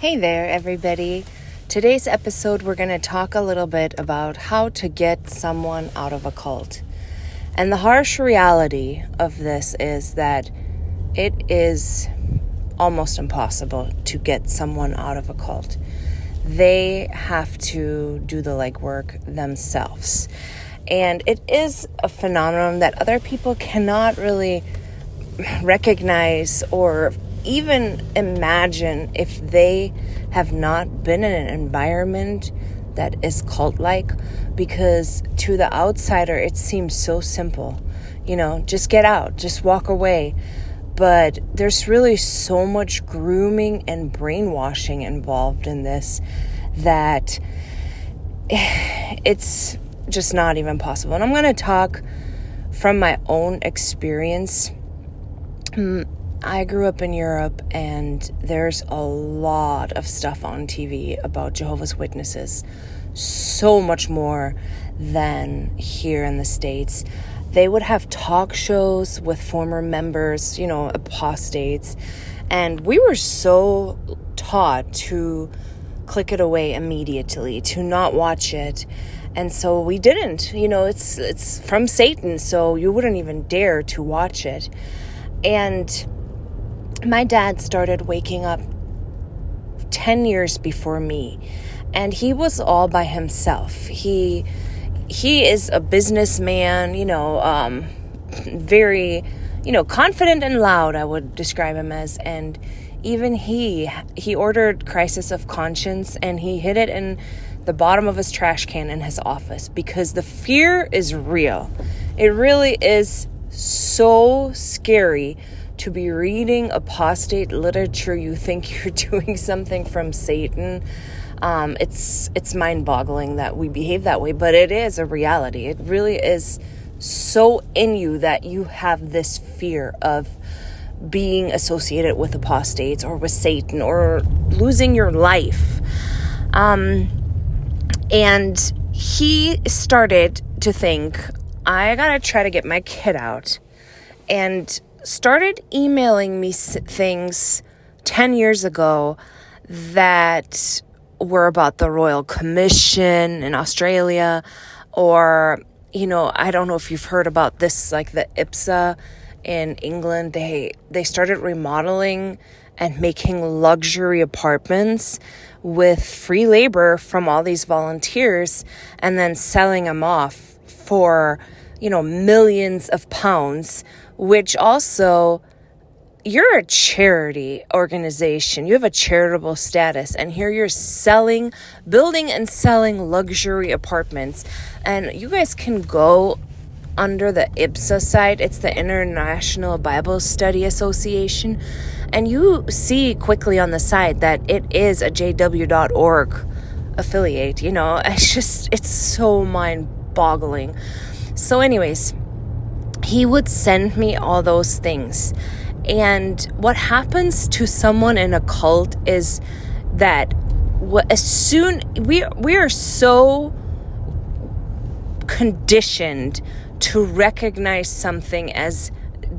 Hey there, everybody. Today's episode, we're going to talk a little bit about how to get someone out of a cult. And the harsh reality of this is that it is almost impossible to get someone out of a cult. They have to do the legwork themselves. And it is a phenomenon that other people cannot really recognize or even imagine if they have not been in an environment that is cult-like, because to the outsider it seems so simple. Just get out, just walk away. But there's really so much grooming and brainwashing involved in this that it's just not even possible. And I'm going to talk from my own experience. I grew up in Europe, and there's a lot of stuff on TV about Jehovah's Witnesses. So much more than here in the States. They would have talk shows with former members, apostates. And we were so taught to click it away immediately, to not watch it. And so we didn't. It's from Satan, so you wouldn't even dare to watch it. And my dad started waking up 10 years before me, and he was all by himself. He is a businessman, very, confident and loud, I would describe him as. And even he ordered Crisis of Conscience, and he hid it in the bottom of his trash can in his office, because the fear is real. It really is so scary to be reading apostate literature. You think you're doing something from Satan. It's mind-boggling that we behave that way, but it is a reality. It really is so in you that you have this fear of being associated with apostates or with Satan or losing your life. And he started to think, I gotta try to get my kid out, and started emailing me things 10 years ago that were about the Royal Commission in Australia, or, I don't know if you've heard about this, like the Exjw in England. They started remodeling and making luxury apartments with free labor from all these volunteers, and then selling them off for millions of pounds, which also, you're a charity organization. You have a charitable status, and here you're building and selling luxury apartments. And you guys can go under the Exjw site. It's the International Bible Study Association. And you see quickly on the side that it is a jw.org affiliate. It's so mind-boggling. So anyways, he would send me all those things. And what happens to someone in a cult is that as soon we are so conditioned to recognize something as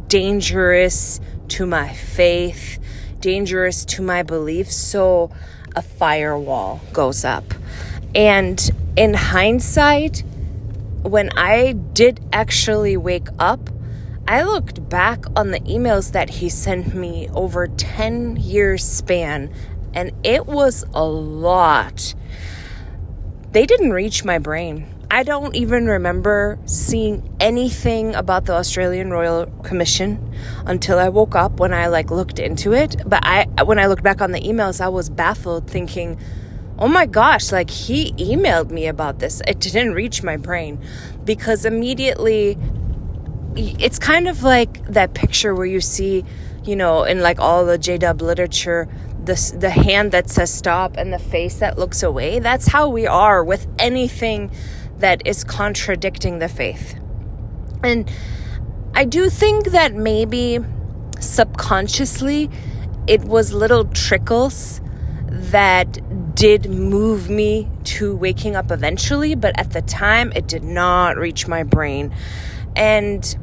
dangerous to my faith, dangerous to my beliefs, so a firewall goes up. And in hindsight, when I did actually wake up, I looked back on the emails that he sent me over 10 years span, and it was a lot. They didn't reach my brain. I don't even remember seeing anything about the Australian Royal Commission until I woke up, when I looked into it. But when I looked back on the emails, I was baffled, thinking, oh my gosh, he emailed me about this. It didn't reach my brain, because immediately, it's kind of like that picture where you see, in all the JW literature, the hand that says stop and the face that looks away. That's how we are with anything that is contradicting the faith. And I do think that maybe subconsciously it was little trickles that did move me to waking up eventually, but at the time it did not reach my brain. And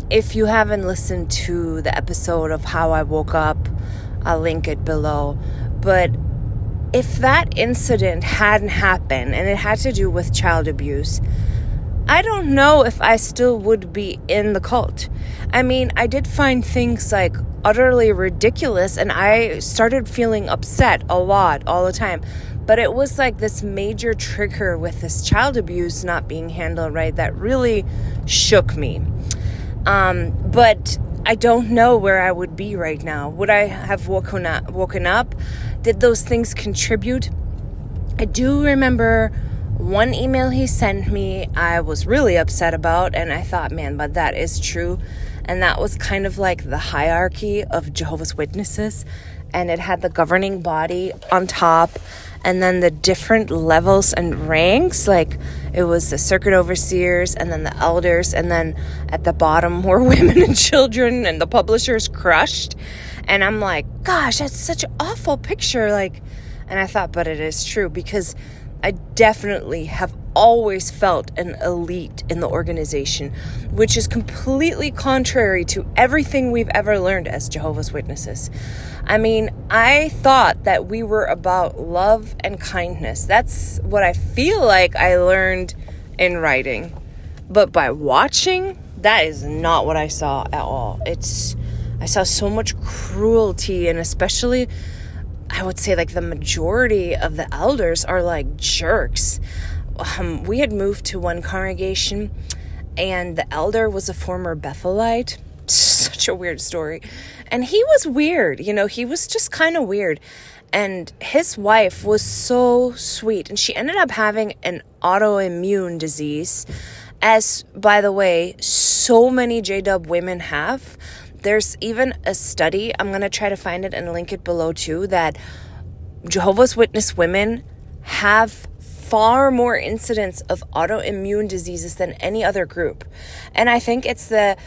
if you haven't listened to the episode of how I woke up, I'll link it below. But if that incident hadn't happened and it had to do with child abuse, I don't know if I still would be in the cult. I mean, I did find things like utterly ridiculous, and I started feeling upset a lot all the time. But it was like this major trigger with this child abuse not being handled right that really shook me. But I don't know where I would be right now. Would I have woken up? Did those things contribute? I do remember one email he sent me I was really upset about, and I thought, man, but that is true. And that was kind of like the hierarchy of Jehovah's Witnesses, and it had the governing body on top, and then the different levels and ranks, like it was the circuit overseers, and then the elders, and then at the bottom were women and children, and the publishers crushed. And I'm like, gosh, that's such an awful picture. And I thought, but it is true, because I definitely have always felt an elite in the organization, which is completely contrary to everything we've ever learned as Jehovah's Witnesses. I mean, I thought that we were about love and kindness. That's what I feel like I learned in writing. But by watching, that is not what I saw at all. I saw so much cruelty, and especially, I would say, like, the majority of the elders are like jerks. We had moved to one congregation, and the elder was a former Bethelite. Such a weird story. And he was weird, he was just kind of weird. And his wife was so sweet, and she ended up having an autoimmune disease, as, by the way, so many JW women have. There's even a study, I'm going to try to find it and link it below too, that Jehovah's Witness women have far more incidents of autoimmune diseases than any other group. And I think it's the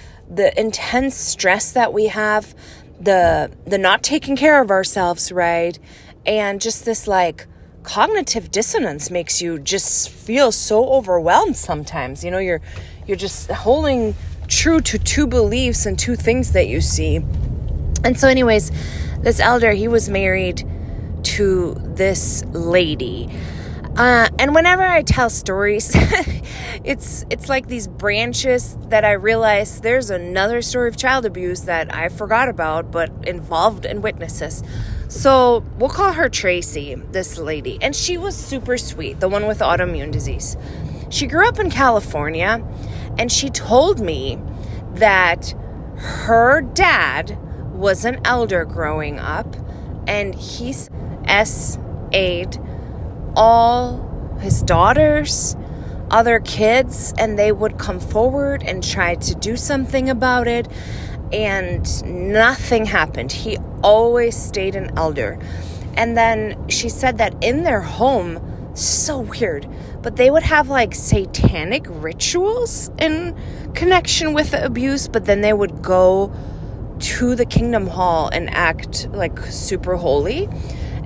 intense stress that we have, the not taking care of ourselves, right? And just this like cognitive dissonance makes you just feel so overwhelmed sometimes. You're just holding true to two beliefs and two things that you see. And so anyways, this elder, he was married to this lady. And whenever I tell stories, it's like these branches that I realize there's another story of child abuse that I forgot about, but involved in witnesses. So we'll call her Tracy, this lady. And she was super sweet, the one with autoimmune disease. She grew up in California, and she told me that her dad was an elder growing up, and he SA'd all his daughters, other kids, and they would come forward and try to do something about it, and nothing happened. He always stayed an elder. And then she said that in their home, so weird, but they would have like satanic rituals in connection with the abuse, but then they would go to the Kingdom Hall and act like super holy.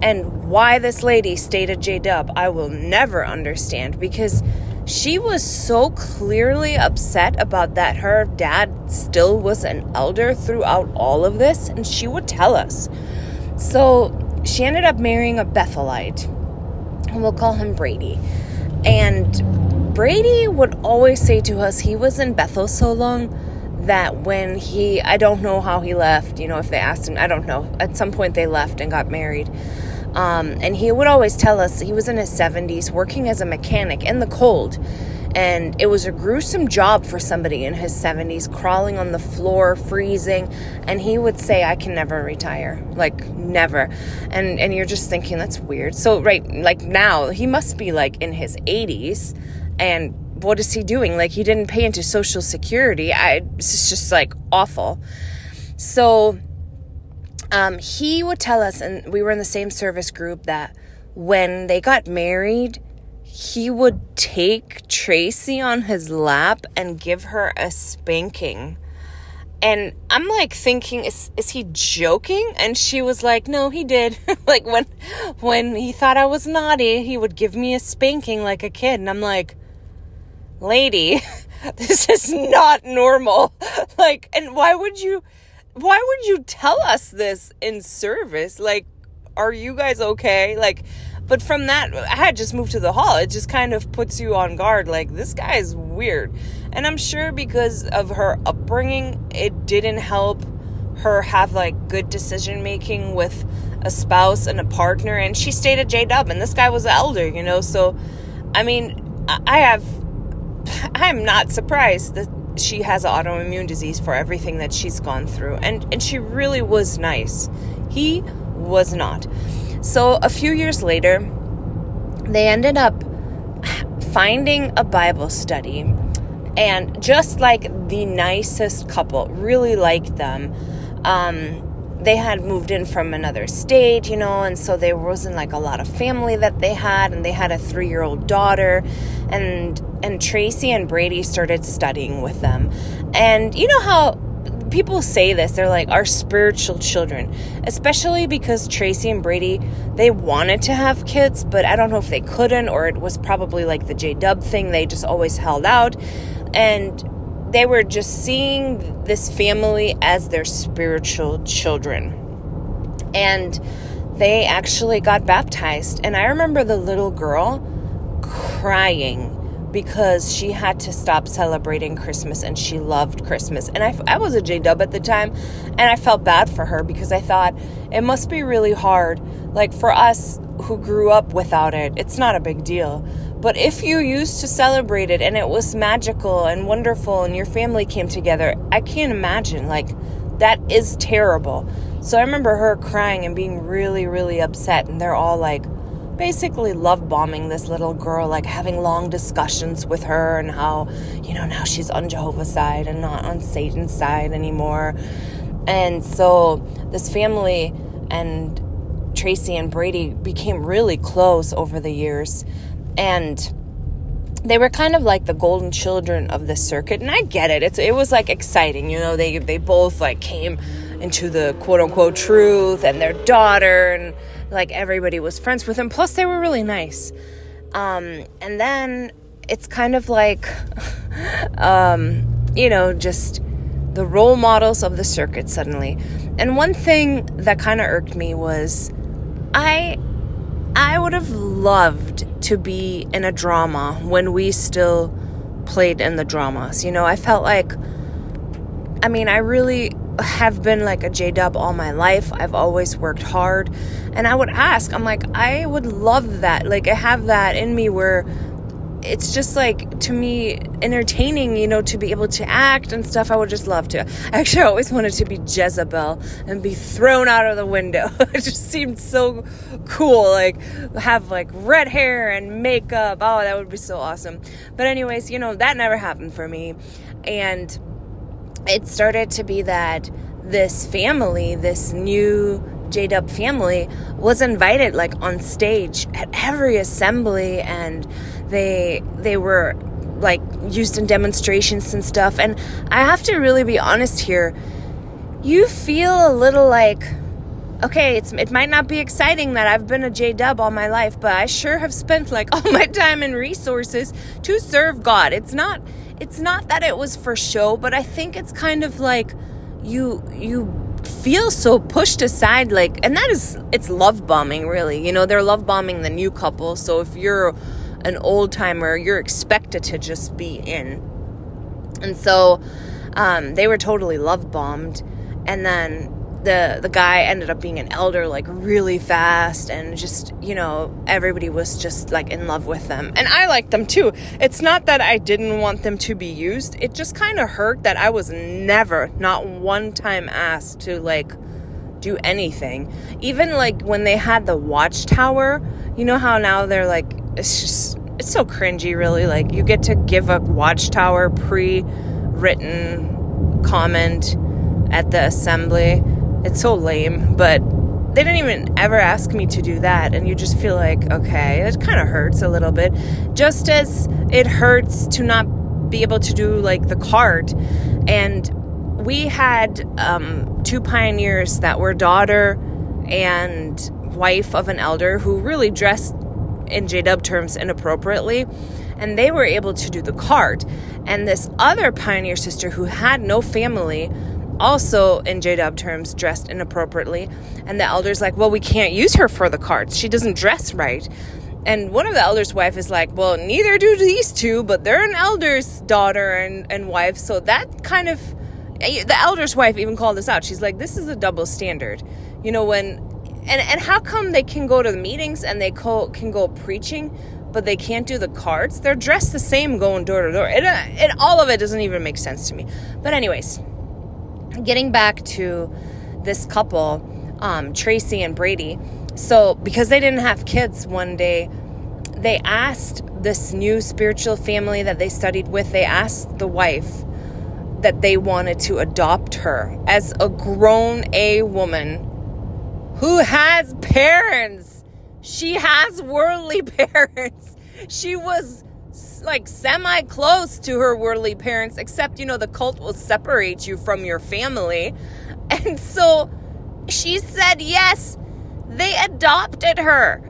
And why this lady stayed at JW, I will never understand, because she was so clearly upset about that her dad still was an elder throughout all of this, and she would tell us. So she ended up marrying a Bethelite, and we'll call him Brady. And Brady would always say to us, he was in Bethel so long that when I don't know how he left, if they asked him, I don't know. At some point they left and got married. And he would always tell us he was in his 70s working as a mechanic in the cold. And it was a gruesome job for somebody in his 70s, crawling on the floor, freezing. And he would say, I can never retire, like never. And you're just thinking, that's weird. So right, like now he must be like in his 80s. And what is he doing? Like he didn't pay into Social Security. It's just like awful. So he would tell us, and we were in the same service group, that when they got married, he would take Tracy on his lap and give her a spanking. And I'm like thinking, is he joking? And she was like, no, he did. Like when he thought I was naughty, he would give me a spanking like a kid. And I'm like, lady, this is not normal. Like, and why would you tell us this in service? Like, are you guys okay? Like, But from that, I had just moved to the hall. It just kind of puts you on guard, like, this guy is weird. And I'm sure because of her upbringing, it didn't help her have, like, good decision making with a spouse and a partner. And she stayed at JW, and this guy was the elder, you know. So, I mean, I'm not surprised that she has an autoimmune disease for everything that she's gone through. And she really was nice. He was not. So a few years later, they ended up finding a Bible study, and just like the nicest couple, really liked them. They had moved in from another state, you know, and so there wasn't like a lot of family that they had, and they had a 3-year-old daughter, and Tracy and Brady started studying with them. And you know how people say this, they're like our spiritual children, especially because Tracy and Brady, they wanted to have kids, but I don't know if they couldn't, or it was probably like the J-Dub thing. They just always held out, and they were just seeing this family as their spiritual children. And they actually got baptized. And I remember the little girl crying because she had to stop celebrating Christmas, and she loved Christmas. And I was a J-Dub at the time, and I felt bad for her because I thought it must be really hard. Like, for us who grew up without it, it's not a big deal. But if you used to celebrate it and it was magical and wonderful and your family came together, I can't imagine. Like, that is terrible. So I remember her crying and being really, really upset. And they're all like, basically love bombing this little girl, like having long discussions with her and how, you know, now she's on Jehovah's side and not on Satan's side anymore. And so this family and Tracy and Brady became really close over the years, and they were kind of like the golden children of the circuit. And I get it. It was like exciting, you know, they both like came into the quote unquote truth, and their daughter, and like everybody was friends with them. Plus they were really nice. And then it's kind of like, you know, just the role models of the circuit suddenly. And one thing that kind of irked me was I would have loved to be in a drama when we still played in the dramas. You know, I felt like, I mean, I really have been like a J-Dub all my life. I've always worked hard. And I would ask, I'm like, I would love that. Like, I have that in me where it's just like, to me, entertaining, you know, to be able to act and stuff. I would just love to. Actually, I always wanted to be Jezebel and be thrown out of the window. It just seemed so cool. Like, have like red hair and makeup. Oh, that would be so awesome. But anyways, you know, that never happened for me. And it started to be that this family, this new J-Dub family, was invited like on stage at every assembly, and they were like used in demonstrations and stuff. And I have to really be honest here, you feel a little like, okay, it might not be exciting that I've been a J-Dub all my life, but I sure have spent like all my time and resources to serve God. It's not that it was for show, but I think it's kind of like you feel so pushed aside, like, and it's love bombing, really. You know, they're love bombing the new couple. So if you're an old timer, you're expected to just be in. And so they were totally love bombed. And then the guy ended up being an elder, like, really fast, and just, you know, everybody was just like in love with them. And I liked them too. It's not that I didn't want them to be used. It just kind of hurt that I was never, not one time, asked to like do anything. Even like when they had the watchtower, you know how now they're like, it's so cringy, really. Like, you get to give a watchtower pre-written comment at the assembly. It's so lame, but they didn't even ever ask me to do that. And you just feel like, okay, it kind of hurts a little bit. Just as it hurts to not be able to do like the cart. And we had 2 pioneers that were daughter and wife of an elder who really dressed in J-Dub terms inappropriately. And they were able to do the cart. And this other pioneer sister who had no family also, in J-Dub terms, dressed inappropriately. And the elder's like, well, we can't use her for the carts. She doesn't dress right. And one of the elder's wife is like, well, neither do these two, but they're an elder's daughter and wife. So that kind of, the elder's wife even called this out. She's like, this is a double standard. You know, and how come they can go to the meetings and they can go preaching, but they can't do the carts? They're dressed the same going door to door. All of it doesn't even make sense to me. But anyways, getting back to this couple, Tracy and Brady. So because they didn't have kids one day, they asked this new spiritual family that they studied with, they asked the wife that they wanted to adopt her as a grown A woman who has parents. She has worldly parents. She was like semi-close to her worldly parents, except, you know, the cult will separate you from your family. And so she said yes. They adopted her.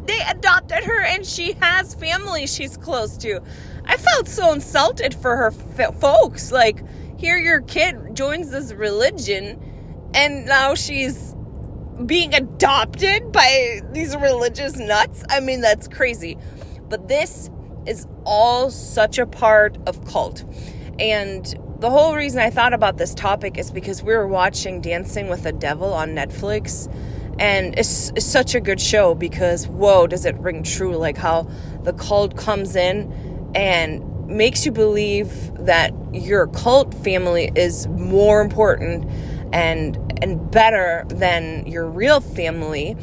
They adopted her, and she has family she's close to. I felt so insulted for her folks. Like, here your kid joins this religion, and now she's being adopted by these religious nuts. I mean, that's crazy. But this is all such a part of cult. And the whole reason I thought about this topic is because we were watching Dancing with the Devil on Netflix. And it's such a good show because, whoa, does it ring true? Like how the cult comes in and makes you believe that your cult family is more important and better than your real family.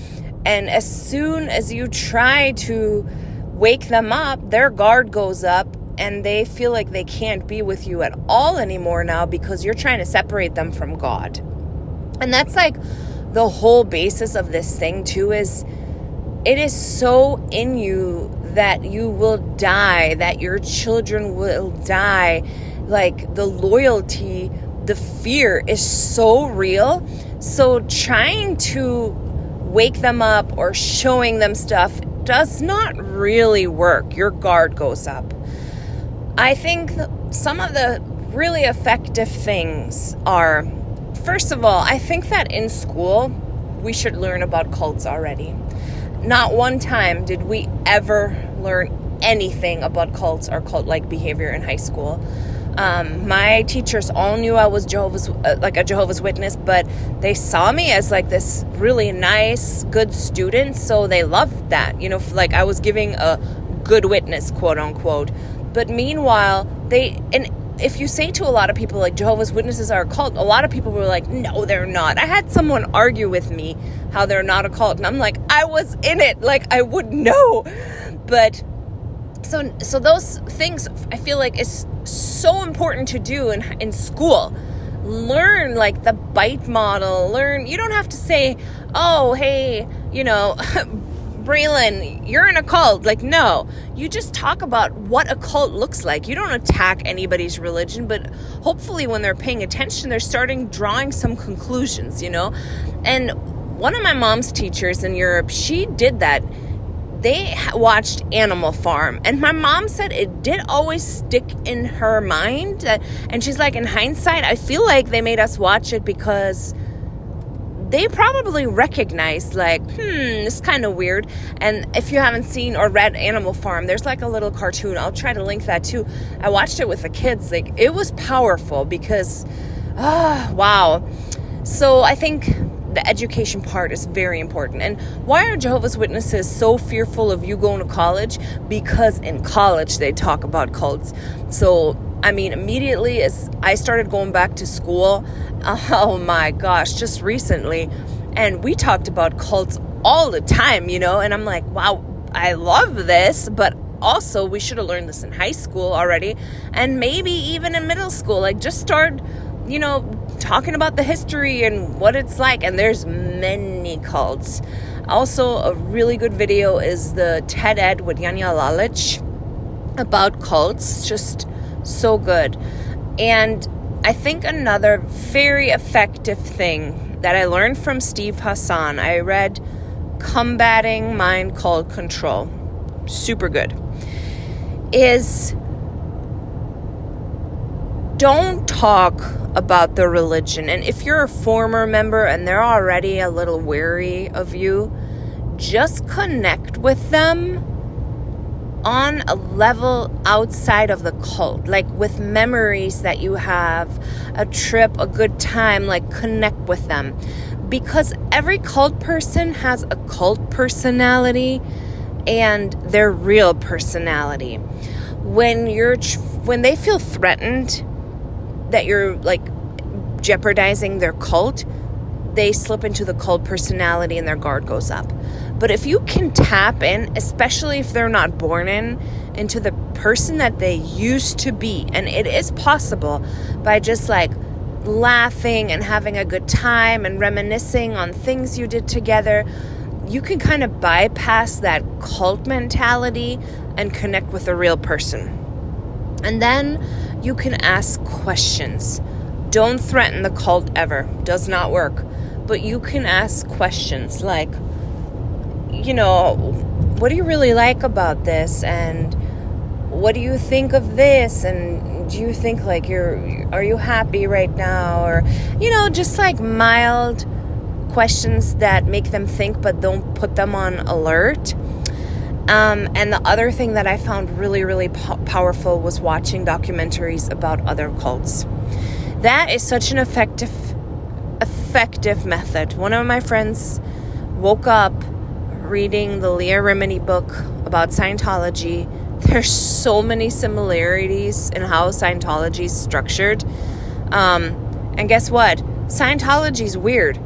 And as soon as you try to wake them up, their guard goes up and they feel like they can't be with you at all anymore now because you're trying to separate them from God. And that's like the whole basis of this thing too, is it is so in you that you will die, that your children will die. Like the loyalty, the fear is so real. So trying to wake them up or showing them stuff does not really work. Your guard goes up. I think some of the really effective things are, first of all, I think that in school, we should learn about cults already. Not one time did we ever learn anything about cults or cult-like behavior in high school. My teachers all knew I was a Jehovah's Witness, but they saw me as like this really nice, good student, so they loved that. You know, like I was giving a good witness, quote unquote. But meanwhile, if you say to a lot of people like Jehovah's Witnesses are a cult, a lot of people were like, no, they're not. I had someone argue with me how they're not a cult. And I'm like, I was in it. Like, I would know. But so those things I feel like is so important to do in school. Learn like the bite model. You don't have to say, oh, hey, you know, Braylon, you're in a cult. Like, no, you just talk about what a cult looks like. You don't attack anybody's religion, but hopefully when they're paying attention, they're drawing some conclusions, you know? And one of my mom's teachers in Europe, she did that. They watched Animal Farm, and my mom said it did always stick in her mind. And she's like, in hindsight, I feel like they made us watch it because they probably recognized, like, this is kind of weird. And if you haven't seen or read Animal Farm, there's like a little cartoon. I'll try to link that too. I watched it with the kids. Like, it was powerful because, wow. So I think the education part is very important. And why are Jehovah's Witnesses so fearful of you going to college? Because in college, they talk about cults. So, I mean, immediately as I started going back to school, oh my gosh, just recently, and we talked about cults all the time, you know, and I'm like, wow, I love this, but also we should have learned this in high school already, and maybe even in middle school. Like, just start, you know, talking about the history and what it's like. And there's many cults. Also, a really good video is the TED Ed with Janja Lalich about cults. Just so good. And I think another very effective thing that I learned from Steve Hassan, I read Combating Mind Called Control, super good, is don't talk about the religion. And if you're a former member and they're already a little wary of you, just connect with them on a level outside of the cult, like with memories that you have, a trip, a good time, like connect with them. Because every cult person has a cult personality and their real personality. When they feel threatened that you're like jeopardizing their cult, they slip into the cult personality and their guard goes up. But if you can tap in, especially if they're not born into the person that they used to be, and it is possible by just like laughing and having a good time and reminiscing on things you did together, you can kind of bypass that cult mentality and connect with a real person. And then you can ask questions. Don't threaten the cult ever. Does not work. But you can ask questions like, what do you really like about this? And what do you think of this? And do you think like are you happy right now? Or, just like mild questions that make them think, but don't put them on alert. And the other thing that I found really, really powerful was watching documentaries about other cults. That is such an effective method. One of my friends woke up reading the Leah Remini book about Scientology. There's so many similarities in how Scientology is structured. And guess what? Scientology's weird.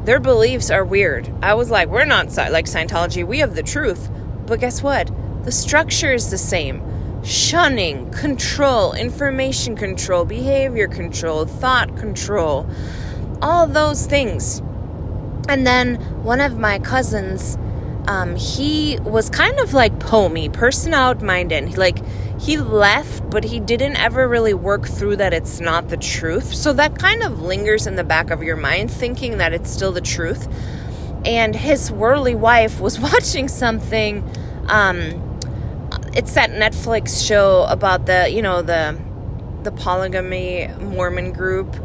Their beliefs are weird. I was like, we're not like Scientology. We have the truth. But guess what? The structure is the same. Shunning, control, information control, behavior control, thought control, all those things. And then one of my cousins, he was kind of like Pomey, person out-minded. He left, but he didn't ever really work through that it's not the truth. So that kind of lingers in the back of your mind, thinking that it's still the truth. And his worldly wife was watching something. It's that Netflix show about the polygamy Mormon group,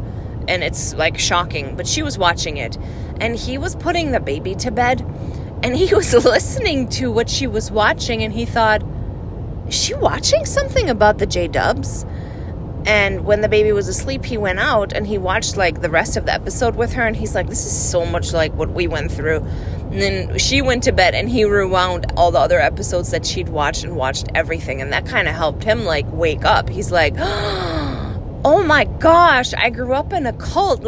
and it's like shocking. But she was watching it, and he was putting the baby to bed, and he was listening to what she was watching, and he thought, is she watching something about the J-dubs? And when the baby was asleep, he went out and he watched like the rest of the episode with her, and he's like, this is so much like what we went through. And then she went to bed and he rewound all the other episodes that she'd watched and watched everything, and that kind of helped him like wake up. He's like, oh my gosh, I grew up in a cult.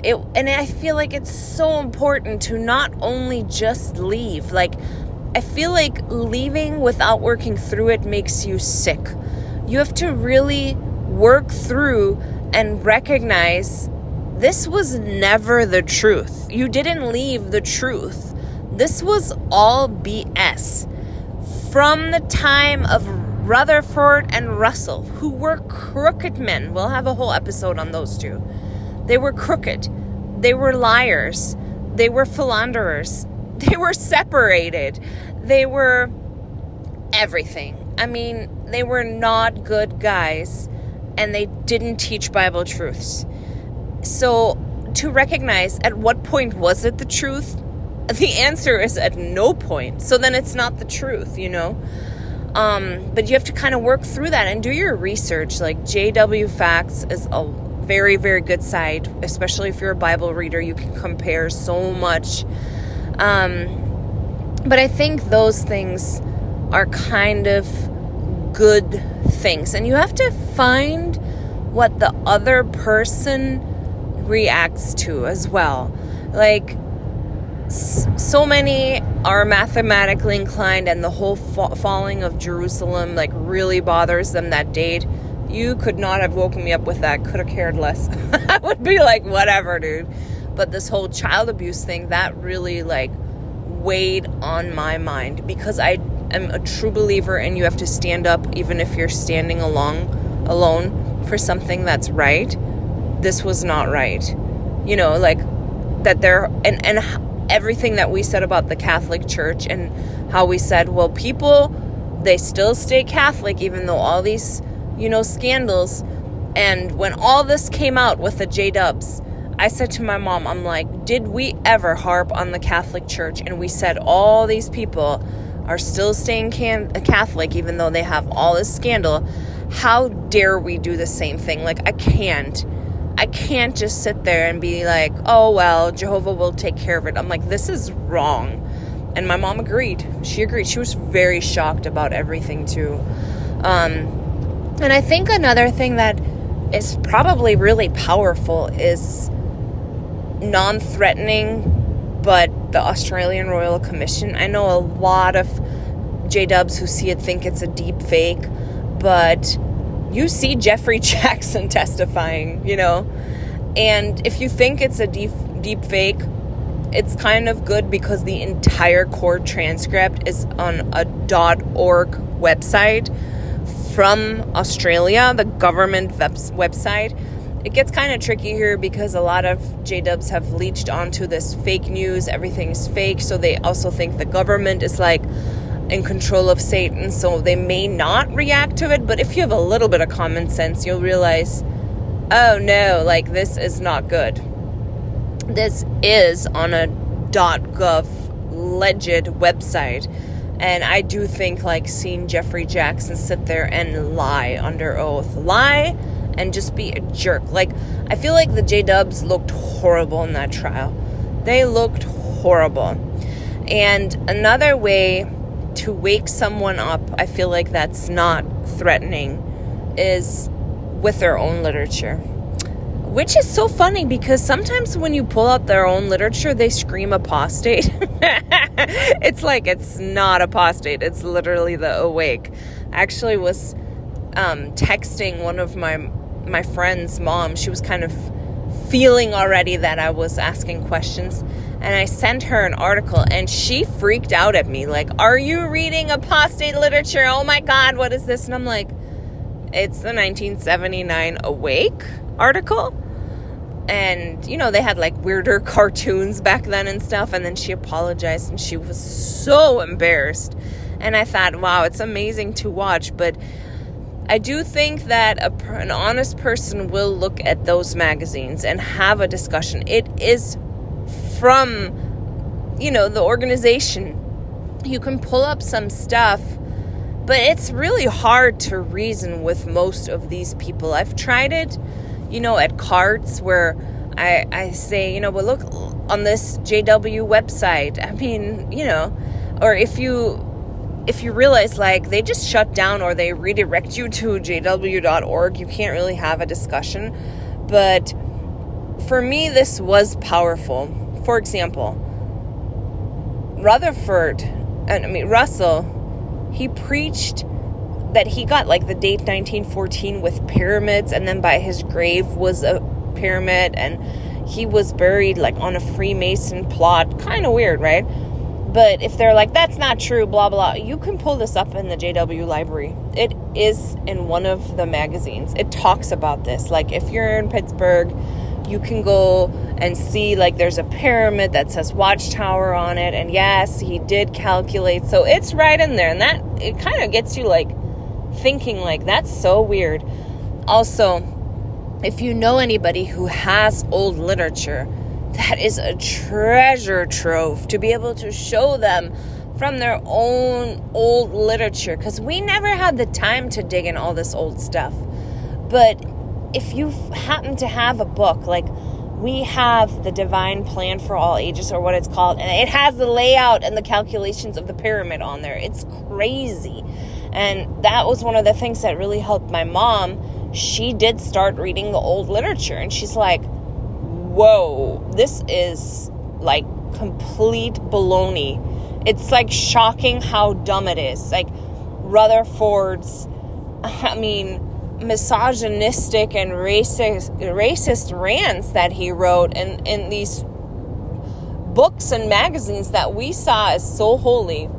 And I feel like it's so important to not only just leave. Like, I feel like leaving without working through it makes you sick. You have to really work through and recognize this was never the truth. You didn't leave the truth. This was all BS. From the time of Rutherford and Russell, who were crooked men. We'll have a whole episode on those two. They were crooked. They were liars. They were philanderers. They were separated. They were everything. I mean, they were not good guys, and they didn't teach Bible truths. So to recognize at what point was it the truth? The answer is at no point. So then it's not the truth, But you have to kind of work through that and do your research. Like JW Facts is a very, very good site, especially if you're a Bible reader. You can compare so much. But I think those things are kind of good things. And you have to find what the other person reacts to as well. Like, so many are mathematically inclined, and the whole falling of Jerusalem really bothers them, that date. You could not have woken me up with that. Could have cared less. I would be like, whatever, dude. But this whole child abuse thing, that really weighed on my mind, because I am a true believer, and you have to stand up even if you're standing alone for something that's right. This was not right. That there, and everything that we said about the Catholic Church, and how we said, well, people, they still stay Catholic even though all these, scandals. And when all this came out with the J-dubs, I said to my mom, I'm like, did we ever harp on the Catholic Church? And we said all these people are still staying Catholic even though they have all this scandal. How dare we do the same thing? Like, I can't just sit there and be like, oh, well, Jehovah will take care of it. I'm like, this is wrong. And my mom agreed. She agreed. She was very shocked about everything, too. And I think another thing that is probably really powerful is non-threatening, but the Australian Royal Commission. I know a lot of J-dubs who see it think it's a deep fake, but you see Jeffrey Jackson testifying, you know, and if you think it's a deep fake, it's kind of good because the entire court transcript is on a .org website from Australia, the government website. It gets kind of tricky here because a lot of J-dubs have leached onto this fake news. Everything's fake, so they also think the government is like in control of Satan, so they may not react to it. But if you have a little bit of common sense, you'll realize, oh no, like, this is not good. This is on a .gov legit website. And I do think, like, seeing Jeffrey Jackson sit there and lie under oath, lie and just be a jerk. Like, I feel like the J-dubs looked horrible in that trial. They looked horrible. And another way to wake someone up, I feel like that's not threatening, is with their own literature. Which is so funny because sometimes when you pull out their own literature, they scream apostate. It's like, it's not apostate. It's literally the awake. I actually was texting one of my friend's mom. She was kind of feeling already that I was asking questions. And I sent her an article and she freaked out at me. Like, are you reading apostate literature? Oh my God, what is this? And I'm like, it's the 1979 Awake article. And, you know, they had like weirder cartoons back then and stuff. And then she apologized and she was so embarrassed. And I thought, wow, it's amazing to watch. But I do think that an honest person will look at those magazines and have a discussion. It is from, you know, the organization. You can pull up some stuff, but it's really hard to reason with most of these people. I've tried it, you know, at carts where I say, you know, well, look on this JW website. I mean, you know, or if you realize, like, they just shut down or they redirect you to jw.org, you can't really have a discussion. But for me, this was powerful. For example, Russell, he preached that he got, like, the date 1914 with pyramids, and then by his grave was a pyramid, and he was buried, like, on a Freemason plot. Kind of weird, right? But if they're like, that's not true, blah, blah, you can pull this up in the JW library. It is in one of the magazines. It talks about this. Like, if you're in Pittsburgh, you can go and see, like, there's a pyramid that says Watchtower on it. And yes, he did calculate. So it's right in there. And that, it kind of gets you, like, thinking, like, that's so weird. Also, if you know anybody who has old literature, that is a treasure trove to be able to show them from their own old literature, because we never had the time to dig in all this old stuff. But if you happen to have a book, like we have the Divine Plan for All Ages, or what it's called, and it has the layout and the calculations of the pyramid on there. It's crazy. And that was one of the things that really helped my mom. She did start reading the old literature, and she's like, whoa, this is like complete baloney. It's like shocking how dumb it is. Like Rutherford's, misogynistic and racist rants that he wrote in these books and magazines that we saw as so holy.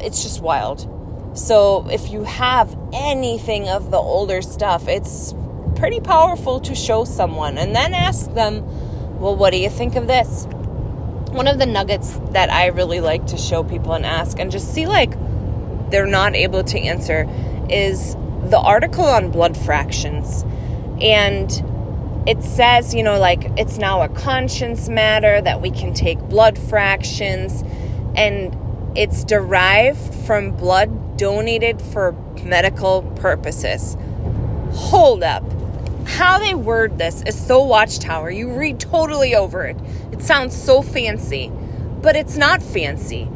It's just wild. So if you have anything of the older stuff, it's pretty powerful to show someone and then ask them, well, what do you think of this? One of the nuggets that I really like to show people and ask and just see like they're not able to answer is the article on blood fractions. And it says, like, it's now a conscience matter that we can take blood fractions, and it's derived from blood donated for medical purposes. Hold up. How they word this is so Watchtower. You read totally over it. It sounds so fancy, but it's not fancy.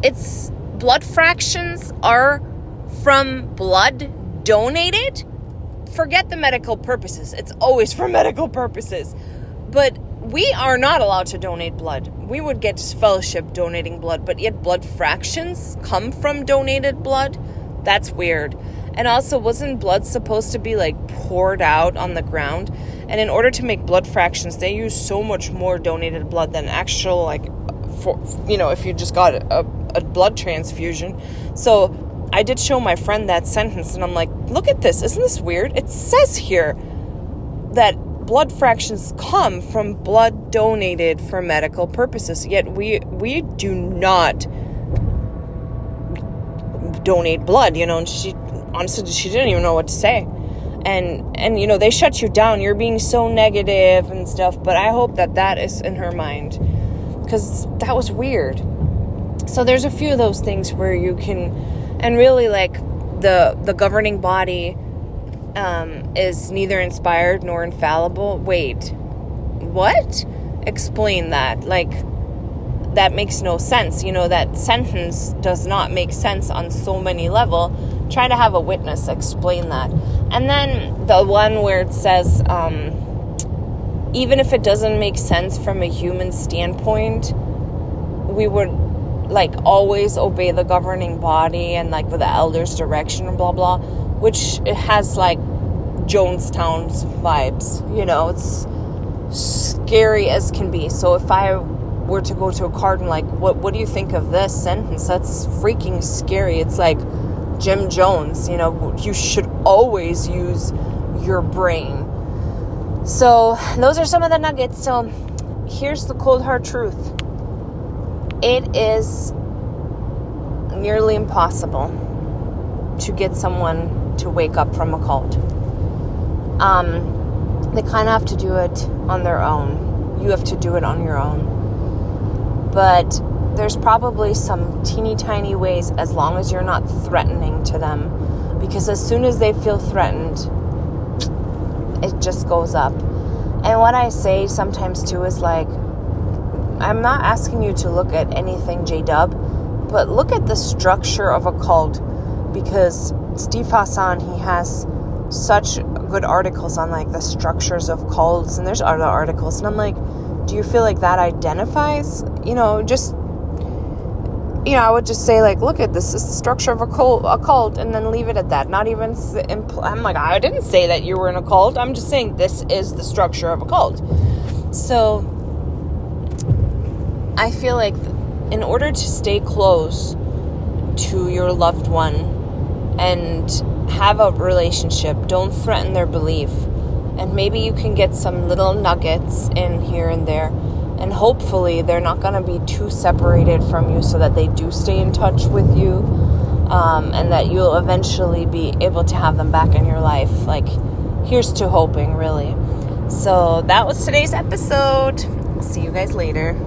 It's blood fractions are from blood donated. Forget the medical purposes. It's always for medical purposes. But we are not allowed to donate blood. We would get fellowship donating blood, but yet blood fractions come from donated blood? That's weird. And also, wasn't blood supposed to be like poured out on the ground? And in order to make blood fractions, they use so much more donated blood than actual, like, for, if you just got a blood transfusion. So I did show my friend that sentence, and I'm like, look at this. Isn't this weird? It says here that blood fractions come from blood donated for medical purposes, yet we do not donate blood, and she didn't even know what to say. And they shut you down. You're being so negative and stuff, but I hope that is in her mind, because that was weird. So there's a few of those things where you can, and really, like, the governing body is neither inspired nor infallible. Wait, what? Explain that. Like, that makes no sense. That sentence does not make sense on so many levels. Try to have a witness explain that. And then the one where it says, even if it doesn't make sense from a human standpoint, we would, like, always obey the governing body and, like, with the elders' direction and blah, blah, which it has, like, Jonestown's vibes. It's scary as can be. So if I were to go to a card and, like, what do you think of this sentence? That's freaking scary. It's like Jim Jones, you should always use your brain. So those are some of the nuggets. So here's the cold hard truth. It is nearly impossible to get someone to wake up from a cult. They kind of have to do it on their own. You have to do it on your own. But there's probably some teeny tiny ways, as long as you're not threatening to them. Because as soon as they feel threatened, it just goes up. And what I say sometimes too is, like, I'm not asking you to look at anything J-Dub, but look at the structure of a cult, because Steve Hassan, he has such good articles on, like, the structures of cults, and there's other articles, and I'm like, do you feel like that identifies? I would just say, like, look at this is the structure of a cult, and then leave it at that. Not even, I'm like, I didn't say that you were in a cult. I'm just saying this is the structure of a cult. So I feel like in order to stay close to your loved one and have a relationship, don't threaten their belief. And maybe you can get some little nuggets in here and there. And hopefully they're not going to be too separated from you, so that they do stay in touch with you. And that you'll eventually be able to have them back in your life. Like, here's to hoping, really. So that was today's episode. See you guys later.